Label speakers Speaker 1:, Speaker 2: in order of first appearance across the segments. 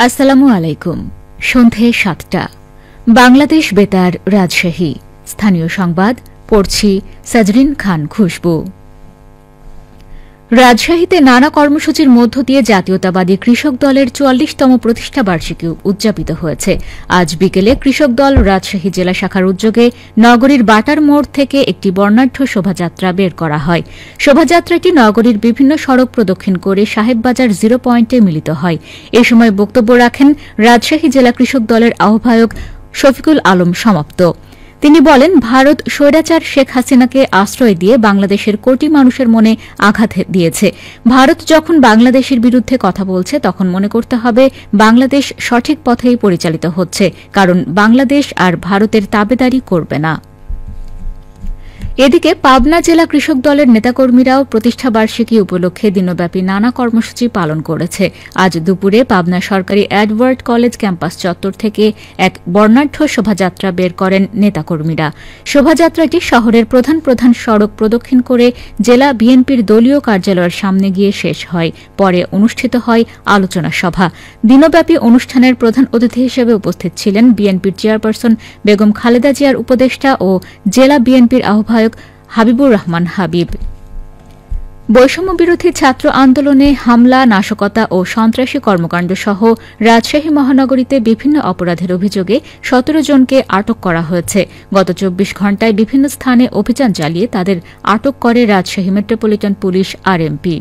Speaker 1: আসসালামু আলাইকুম। সন্ধে ৭টা। বাংলাদেশ বেতার, রাজশাহী। স্থানীয় সংবাদ পড়ছি সাজরিন খান খুশবু। রাজশাহীতে নানা কর্মসূচির মধ্য দিয়ে জাতীয়তাবাদী কৃষক দলের ৪৪তম প্রতিষ্ঠাবার্ষিকী উদযাপিত হয়েছে। আজ বিকেলে কৃষক দল রাজশাহী জেলা শাখার উদ্যোগে নগরীর বাটার মোড় থেকে একটি বর্ণাঢ্য শোভাযাত্রা বের করা হয়। শোভাযাত্রাটি নগরীর বিভিন্ন সড়ক প্রদক্ষিণ করে সাহেববাজার জিরো পয়েন্টে মিলিত হয়। এ সময় বক্তব্য রাখেন রাজশাহী জেলা কৃষক দলের আহ্বায়ক শফিকুল আলম সমাপ্ত। তিনি বলেন, ভারত স্বৈরাচার শেখ হাসিনাকে আশ্রয় দিয়ে বাংলাদেশের কোটি মানুষের মনে আঘাত দিয়েছে। ভারত যখন বাংলাদেশের বিরুদ্ধে কথা বলছে তখন মনে করতে হবে বাংলাদেশ সঠিক পথেই পরিচালিত হচ্ছে, কারণ বাংলাদেশ আর ভারতের তাবেদারি করবে না। এদিকে পাবনা জেলা কৃষক দলের নেতাকর্মীরাও প্রতিষ্ঠাবার্ষিকী উপলক্ষে দিনব্যাপী নানা কর্মসূচি পালন করেছে। আজ দুপুরে পাবনা সরকারি এডওয়ার্ড কলেজ ক্যাম্পাস চত্বর থেকে এক বর্ণাঢ্য শোভাযাত্রা বের করেন নেতাকর্মীরা। শোভাযাত্রাটি শহরের প্রধান প্রধান সড়ক প্রদক্ষিণ করে জেলা বিএনপির দলীয় কার্যালয়ের সামনে গিয়ে শেষ হয়। পরে অনুষ্ঠিত হয় আলোচনা সভা। দিনব্যাপী অনুষ্ঠানের প্রধান অতিথি হিসেবে উপস্থিত ছিলেন বিএনপির চেয়ারপারসন বেগম খালেদা জিয়ার উপদেষ্টা ও জেলা বিএনপির আহ্বায়ক হাবিবুর রহমান হাবিব। বৈষম্যবিরোধী ছাত্র আন্দোলনে হামলা, নাশকতা ও সন্ত্রাসী কর্মকাণ্ড সহ রাজশাহী মহানগরীতে বিভিন্ন অপরাধের অভিযোগে ১৭ জনকে আটক করা হয়েছে। গত ২৪ ঘণ্টায় বিভিন্ন স্থানে অভিযান চালিয়ে তাদের আটক করে রাজশাহী মেট্রোপলিটন পুলিশ আরএমপি।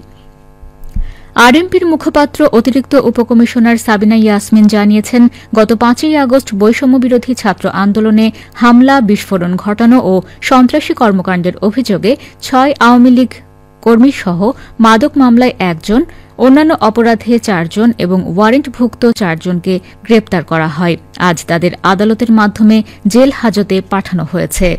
Speaker 1: আরএমপির মুখপাত্র অতিরিক্ত উপকমিশনার সাবিনা ইয়াসমিন জানিয়েছেন, গত ৫ই আগস্ট বৈষম্যবিরোধী ছাত্র আন্দোলনে হামলা, বিস্ফোরণ ঘটানো ও সন্ত্রাসী কর্মকাণ্ডের অভিযোগে ৬ আওয়ামী লীগ কর্মীসহ মাদক মামলায় ১ জন, অন্যান্য অপরাধে ৪ জন এবং ওয়ারেন্টভুক্ত ৪ জনকে গ্রেপ্তার করা হয়। আজ তাদের আদালতের মাধ্যমে জেল হাজতে পাঠানো হয়েছে।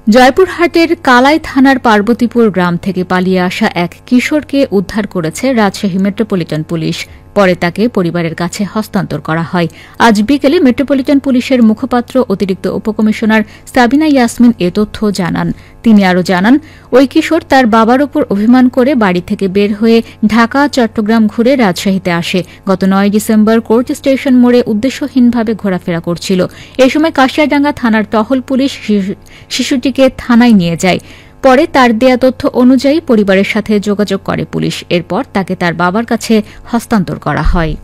Speaker 1: জয়পুরহাটের কালাই থানার পার্বতীপুর গ্রাম থেকে পালিয়ে আসা এক কিশোরকে উদ্ধার করেছে রাজশাহী মেট্রোপলিটন পুলিশ। পরে তাকে পরিবারের কাছে হস্তান্তর করা হয়। আজ বিকেলে মেট্রোপলিটন পুলিশের মুখপাত্র অতিরিক্ত উপকমিশনার সাবিনা ইয়াসমিন এ তথ্য জানান। তিনি আরও জানান, ওই কিশোর তার বাবার উপর অভিমান করে বাড়ি থেকে বের হয়ে ঢাকা, চট্টগ্রাম ঘুরে রাজশাহীতে আসে। গত ৯ ডিসেম্বর কোর্ট স্টেশন মোড়ে উদ্দেশ্যহীনভাবে ঘোরাফেরা করছিল। এ সময় কাশিয়াডাঙ্গা থানার টহল পুলিশ শিশুটিকে থানায় নিয়ে যায়। পরে তার দেয়া তথ্য অনুযায়ী পরিবারের সাথে যোগাযোগ করে পুলিশ। এরপর তাকে তার বাবার কাছে হস্তান্তর করা হয়।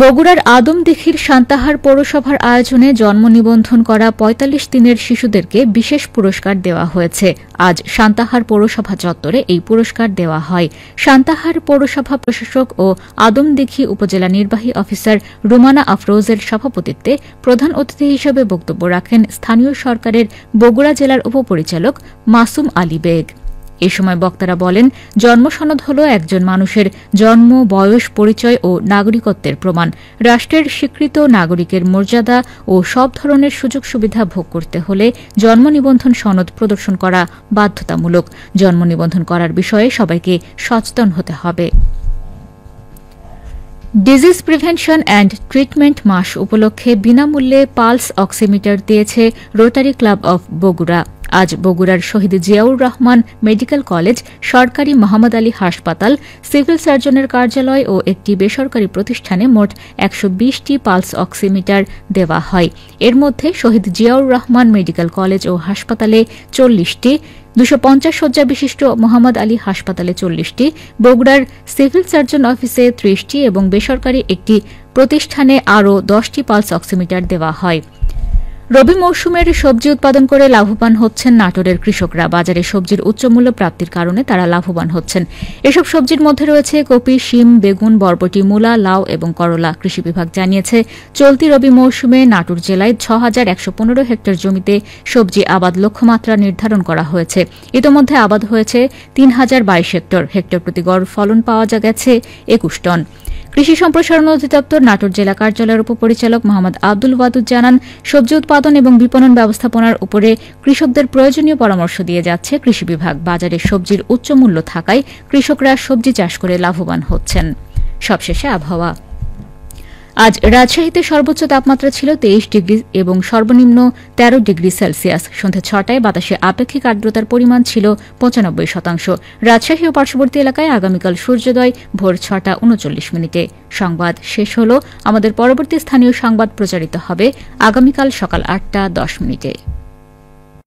Speaker 1: বগুড়ার আদমদীঘির সান্তাহার পৌরসভার আয়োজনে জন্ম নিবন্ধন করা ৪৫ দিনের শিশুদেরকে বিশেষ পুরস্কার দেওয়া হয়েছে। আজ সান্তাহার পৌরসভা চত্বরে এই পুরস্কার দেওয়া হয়। সান্তাহার পৌরসভা প্রশাসক ও আদমদীঘি উপজেলা নির্বাহী অফিসার রুমানা আফরোজের সভাপতিত্বে প্রধান অতিথি হিসেবে বক্তব্য রাখেন স্থানীয় সরকারের বগুড়া জেলার উপপরিচালক মাসুম আলী বেগ। এ সময় বক্তারা বলেন, জন্মসনদ হল একজন মানুষের জন্ম, বয়স, পরিচয় ও নাগরিকত্বের প্রমাণ। রাষ্ট্রের স্বীকৃত নাগরিকের মর্যাদা ও সব ধরনের সুযোগ সুবিধা ভোগ করতে হলে জন্ম নিবন্ধন সনদ প্রদর্শন করা বাধ্যতামূলক। জন্ম নিবন্ধন করার বিষয়ে সবাইকে সচেতন হতে হবে। ডিজিজ প্রিভেনশন অ্যান্ড ট্রিটমেন্ট মাস উপলক্ষে বিনামূল্যে পালস অক্সিমিটার দিয়েছে রোটারি ক্লাব অব বগুড়া। আজ বগুড়ার শহীদ জিয়াউর রহমান মেডিকেল কলেজ, সরকারি মোহাম্মদ আলী হাসপাতাল, সিভিল সার্জনের কার্যালয় ও একটি বেসরকারি প্রতিষ্ঠানে মোট ১২০টি পালস অক্সিমিটার দেওয়া হয়। এর মধ্যে শহীদ জিয়াউর রহমান মেডিকেল কলেজ ও হাসপাতালে ৪০টি, ২৫০ শয্যা বিশিষ্ট মোহাম্মদ আলী হাসপাতালে ৪০টি, বগুড়ার সিভিল সার্জন অফিসে ৩০টি এবং বেসরকারি একটি প্রতিষ্ঠানে আরও ১০টি পালস অক্সিমিটার দেওয়া হয়। রবি মৌসুমের সবজি উৎপাদন করে লাভবান হচ্ছেন নাটোরের কৃষকরা। বাজারে সবজির উচ্চমূল্য প্রাপ্তির কারণে তারা লাভবান হচ্ছেন। এসব সবজির মধ্যে রয়েছে কপি, শিম, বেগুন, বরবটি, মূলা, লাউ এবং করলা। কৃষি বিভাগ জানিয়েছে, চলতি রবি মৌসুমে নাটোর জেলায় ৬,১১৫ হেক্টর জমিতে সবজি আবাদ লক্ষ্যমাত্রা নির্ধারণ করা হয়েছে। ইতোমধ্যে আবাদ হয়েছে ৩,০২২ হেক্টর। হেক্টর প্রতি গড় ফলন পাওয়া গেছে ২১ টন। কৃষি সম্প্রসারণ অধিদপ্তর নাটোর জেলা কার্যালয়ের উপপরিচালক মোহাম্মদ আব্দুল ওয়াদুদ জানান, সবজি উৎপাদন এবং বিপণন ব্যবস্থাপনার উপরে কৃষকদের প্রয়োজনীয় পরামর্শ দিয়ে যাচ্ছে কৃষি বিভাগ। বাজারে সবজির উচ্চ মূল্য থাকায় কৃষকরা সবজি চাষ করে লাভবান হচ্ছেন। সবশেষে আবহাওয়া। আজ রাজশাহীতে সর্বোচ্চ তাপমাত্রা ছিল 23 ডিগ্রি এবং সর্বনিম্ন 13 ডিগ্রি সেলসিয়াস। সন্ধ্যা 6টায় বাতাসে আপেক্ষিক আর্দ্রতার পরিমাণ ছিল 95%। রাজশাহী ও পার্শ্ববর্তী এলাকায় আগামীকাল সূর্যোদয় ভোর 6টা 39 মিনিটে। সংবাদ শেষ হল। আমাদের পরবর্তী স্থানীয় সংবাদ প্রচারিত হবে আগামীকাল সকাল 8টা 10 মিনিটে।